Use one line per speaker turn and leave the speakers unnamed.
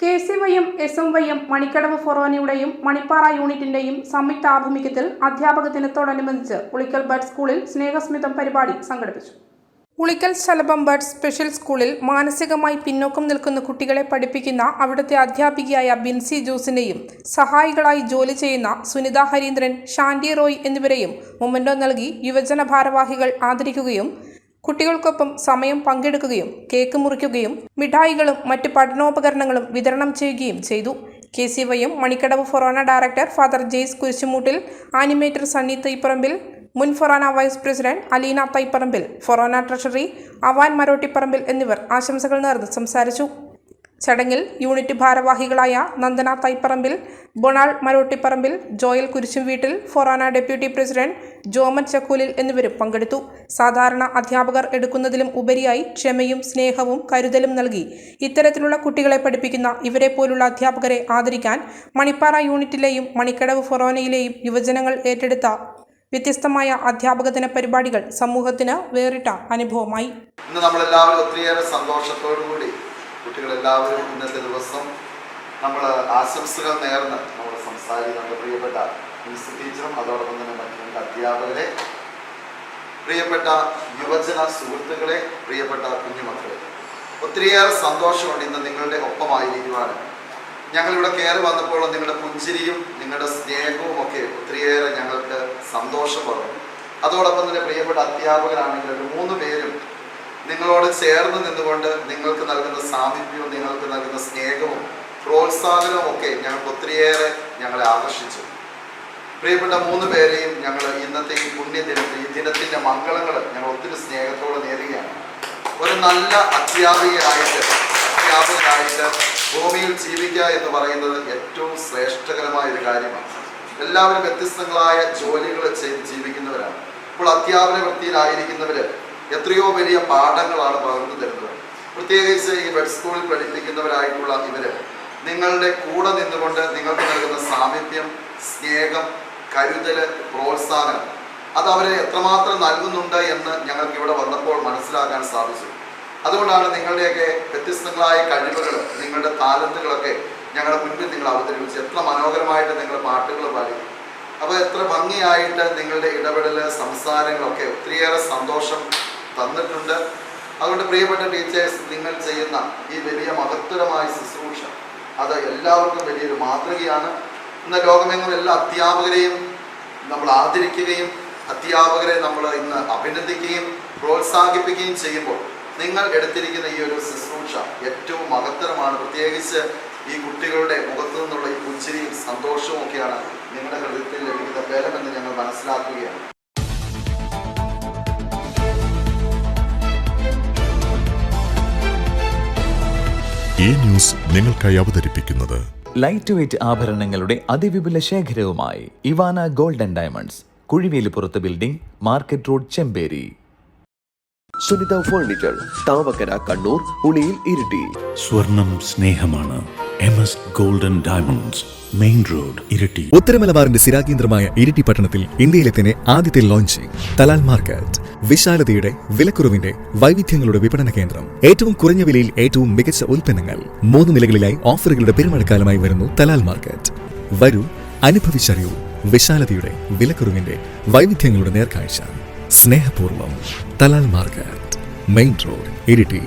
KCYM, SMYM, Manikkadavu ഫൊറോനയുടെയും Manippara യൂണിറ്റിന്റെയും സംയുക്താഭിമുഖ്യത്തിൽ അധ്യാപക ദിനത്തോടനുബന്ധിച്ച് Ulikkal bud സ്കൂളിൽ സ്നേഹസ്മിതം പരിപാടി സംഘടിപ്പിച്ചു. ഉളിക്കൽ ശലഭം ബഡ് സ്പെഷ്യൽ സ്കൂളിൽ മാനസികമായി പിന്നോക്കം നിൽക്കുന്ന കുട്ടികളെ പഠിപ്പിക്കുന്ന അവിടുത്തെ അധ്യാപികയായ ബിൻസി ജോസിനെയും സഹായികളായി ജോലി ചെയ്യുന്ന സുനിത ഹരീന്ദ്രൻ, ഷാൻഡി റോയ് എന്നിവരെയും മൊമെന്റോ നൽകി യുവജന ഭാരവാഹികൾ ആദരിക്കുകയും കുട്ടികൾക്കൊപ്പം സമയം പങ്കെടുക്കുകയും കേക്ക് മുറിക്കുകയും മിഠായികളും മറ്റ് പഠനോപകരണങ്ങളും വിതരണം ചെയ്യുകയും ചെയ്തു. KCYM Manikkadavu forane director father Jaise Kurisumoottil, animator Sunny Thaiparambil, മുൻ forane vice president Aleena Thaiparambil, forane treasury Avan Marottiparambil എന്നിവർ ആശംസകൾ നേർന്ന് സംസാരിച്ചു. ചടങ്ങിൽ യൂണിറ്റ് ഭാരവാഹികളായ Nandana Thaiparambil, Bonal Marottiparambil, Joel Kurisumveettil, forane deputy president Joman Chakkoolil എന്നിവരും പങ്കെടുത്തു. സാധാരണ അധ്യാപകർ എടുക്കുന്നതിലും ഉപരിയായി ക്ഷമയും സ്നേഹവും കരുതലും നൽകി ഇത്തരത്തിലുള്ള കുട്ടികളെ പഠിപ്പിക്കുന്ന ഇവരെ പോലുള്ള അധ്യാപകരെ ആദരിക്കാൻ മണിപ്പാറ യൂണിറ്റിലെയും മണിക്കടവ് ഫൊറോനയിലെയും യുവജനങ്ങൾ ഏറ്റെടുത്ത വ്യത്യസ്തമായ അധ്യാപക ദിന പരിപാടികൾ സമൂഹത്തിന് വേറിട്ട അനുഭവമായി.
ഇന്ന് നമ്മളെല്ലാവരും ഒത്തിരിയേറെ സന്തോഷത്തോടുകൂടി കുട്ടികളെല്ലാവരും ഇന്നത്തെ ദിവസം നമ്മൾ ആശംസകൾ നേർന്ന് നമ്മൾ സംസാരിക്കുന്ന പ്രിയപ്പെട്ട മിസ് ടീച്ചറും അതോടൊപ്പം തന്നെ മറ്റു അധ്യാപകരെ, പ്രിയപ്പെട്ട യുവജന സുഹൃത്തുക്കളെ, പ്രിയപ്പെട്ട കുഞ്ഞുമക്കളെ, ഒത്തിരിയേറെ സന്തോഷമുണ്ട് ഇന്ന് നിങ്ങളുടെ ഒപ്പമായിരിക്കുവാനും. ഞങ്ങളിവിടെ കയറി വന്നപ്പോൾ നിങ്ങളുടെ പുഞ്ചിരിയും നിങ്ങളുടെ സ്നേഹവും ഒക്കെ ഒത്തിരിയേറെ ഞങ്ങൾക്ക് സന്തോഷം പറഞ്ഞു. അതോടൊപ്പം തന്നെ പ്രിയപ്പെട്ട അധ്യാപകരാണെങ്കിൽ 3 പേരും നിങ്ങളോട് ചേർന്ന് നിന്നുകൊണ്ട് നിങ്ങൾക്ക് നൽകുന്ന സാമീപ്യവും നിങ്ങൾക്ക് നൽകുന്ന സ്നേഹവും പ്രോത്സാഹനവും ഒക്കെ ഞങ്ങൾക്ക് ഒത്തിരിയേറെ ഞങ്ങളെ ആകർഷിച്ചു. പ്രിയപ്പെട്ട 3 പേരെയും ഞങ്ങൾ ഇന്നത്തെ ഈ പുണ്യദിനത്തിൽ ഈ ദിനത്തിൻ്റെ മംഗളങ്ങൾ ഞങ്ങൾ ഒത്തിരി സ്നേഹത്തോടെ നേരുകയാണ്. ഒരു നല്ല അധ്യാപകരായിട്ട് ഭൂമിയിൽ ജീവിക്കുക എന്ന് പറയുന്നത് ഏറ്റവും ശ്രേഷ്ഠകരമായ ഒരു കാര്യമാണ്. എല്ലാവരും വ്യത്യസ്തങ്ങളായ ജോലികൾ ചെയ്ത് ജീവിക്കുന്നവരാണ്. ഇപ്പോൾ അധ്യാപന വൃത്തിയിലായിരിക്കുന്നവർ എത്രയോ വലിയ പാഠങ്ങളാണ് പകർന്നു തരുന്നത്. പ്രത്യേകിച്ച് ഈ ബഡ് സ്കൂളിൽ പഠിപ്പിക്കുന്നവരായിട്ടുള്ള ഇവർ നിങ്ങളുടെ കൂടെ നിന്നുകൊണ്ട് നിങ്ങൾക്ക് നൽകുന്ന സാമീപ്യം, സ്നേഹം, കരുതൽ, പ്രോത്സാഹനം അത് അവരെ എത്രമാത്രം നൽകുന്നുണ്ട് എന്ന് ഞങ്ങൾക്ക് ഇവിടെ വന്നപ്പോൾ മനസ്സിലാക്കാൻ സാധിച്ചു. അതുകൊണ്ടാണ് നിങ്ങളുടെയൊക്കെ വ്യത്യസ്തങ്ങളായ കഴിവുകൾ, നിങ്ങളുടെ താലന്തുകളൊക്കെ ഞങ്ങളുടെ മുൻപിൽ നിങ്ങൾ അവതരിപ്പിച്ച് എത്ര മനോഹരമായിട്ട് നിങ്ങൾ പാട്ടുകൾ പാടി, അപ്പോൾ എത്ര ഭംഗിയായിട്ട് നിങ്ങളുടെ ഇടപെടൽ, സംസാരങ്ങളൊക്കെ ഒത്തിരിയേറെ സന്തോഷം തന്നിട്ടുണ്ട്. അതുകൊണ്ട് പ്രിയപ്പെട്ട ടീച്ചേഴ്സ്, നിങ്ങൾ ചെയ്യുന്ന ഈ വലിയ മഹത്തരമായ ശുശ്രൂഷ അത് എല്ലാവർക്കും വലിയൊരു മാതൃകയാണ്. ഇന്ന് ലോകമെങ്ങും എല്ലാ അധ്യാപകരെയും നമ്മൾ ആദരിക്കുകയും അധ്യാപകരെ നമ്മൾ ഇന്ന് അഭിനന്ദിക്കുകയും പ്രോത്സാഹിപ്പിക്കുകയും ചെയ്യുമ്പോൾ നിങ്ങൾ എടുത്തിരിക്കുന്ന ഈ ഒരു ശുശ്രൂഷ ഏറ്റവും മഹത്തരമാണ്. പ്രത്യേകിച്ച് ഈ കുട്ടികളുടെ മുഖത്തു നിന്നുള്ള ഈ പുഞ്ചിരിയും സന്തോഷവും ഒക്കെയാണ് നിങ്ങളുടെ ഹൃദയത്തിൽ ലഭിക്കുന്ന ബലമെന്ന് ഞങ്ങൾ മനസ്സിലാക്കുകയാണ്.
ഈ ന്യൂസ് നിങ്ങൾക്കായി അവതരിപ്പിക്കുന്നത്
ലൈറ്റ് വെയ്റ്റ് ആഭരണങ്ങളുടെ അതിവിപുല ശേഖരവുമായി Ivana gold and diamonds, Kuzhivelippurathu building, market road, Chemperi.
Sunitha furniture, Thavakkara, Kannur, Uliyil, Iritty.
സ്വർണം സ്നേഹമാണ്. MS golden diamonds, main road, Iritty.
ഉത്തരമലബാറിന്റെ സ്ഥിരാകേന്ദ്രമായ ഇരിട്ടി പട്ടണത്തിൽ ഇന്ത്യയിലെ തന്നെ ആദ്യത്തെ ലോഞ്ചിങ് തലാൽ മാർക്കറ്റ്. വിശാലതയുടെ, വിലക്കുറവിന്റെ, വൈവിധ്യങ്ങളുടെ വിപണന കേന്ദ്രം. ഏറ്റവും കുറഞ്ഞ വിലയിൽ ഏറ്റവും മികച്ച ഉൽപ്പന്നങ്ങൾ. 3 നിലകളിലായി ഓഫറുകളുടെ പെരുമഴക്കാലമായി വരുന്നു തലാൽ മാർക്കറ്റ്. വരൂ, അനുഭവിച്ചറിയൂ വിശാലതയുടെ, വിലക്കുറവിന്റെ, വൈവിധ്യങ്ങളുടെ നേർക്കാഴ്ച. സ്നേഹപൂർവ്വം Talal market, main road, Iritty.